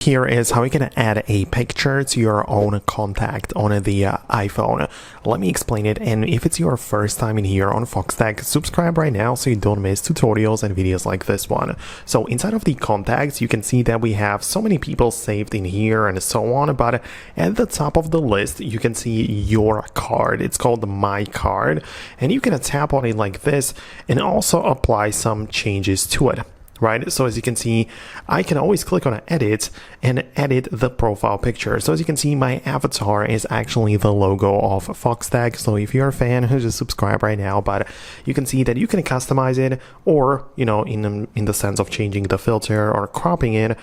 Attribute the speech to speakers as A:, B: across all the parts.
A: Here is how you can add a picture to your own contact on the iPhone. Let me explain it, and if it's your first time in here on Foxtecc, subscribe right now so you don't miss tutorials and videos like this one. So inside of the contacts, you can see that we have so many people saved in here and so on, but at the top of the list, you can see your card. It's called My Card, and you can tap on it like this and also apply some changes to it. Right, so as you can see, I can always click on edit and edit the profile picture. So as you can see, my avatar is actually the logo of Foxtecc. So if you're a fan, just subscribe right now. But you can see that you can customize it, or in the sense of changing the filter or cropping it.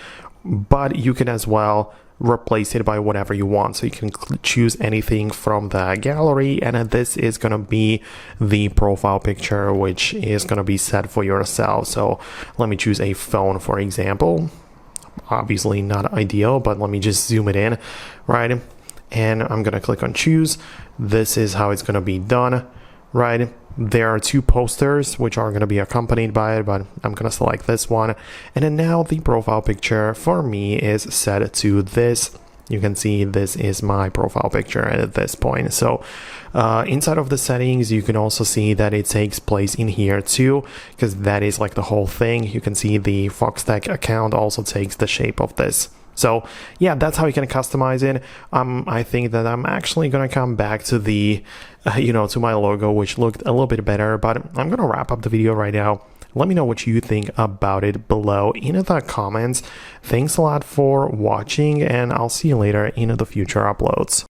A: But you can as well replace it by whatever you want, so you can choose anything from the gallery, and this is going to be the profile picture, which is going to be set for yourself. So let me choose a phone, for example. Obviously not ideal, but let me just zoom it in, right? And I'm going to click on choose. This is how it's going to be done, right? There are two posters which are going to be accompanied by it, but I'm going to select this one. And then now the profile picture for me is set to this. You can see this is my profile picture at this point. So inside of the settings, you can also see that it takes place in here too, because that is like the whole thing. You can see the Foxtecc account also takes the shape of this. So yeah, that's how you can customize it. I think that I'm actually gonna come back to the, to my logo, which looked a little bit better, but I'm gonna wrap up the video right now. Let me know what you think about it below in the comments. Thanks a lot for watching, and I'll see you later in the future uploads.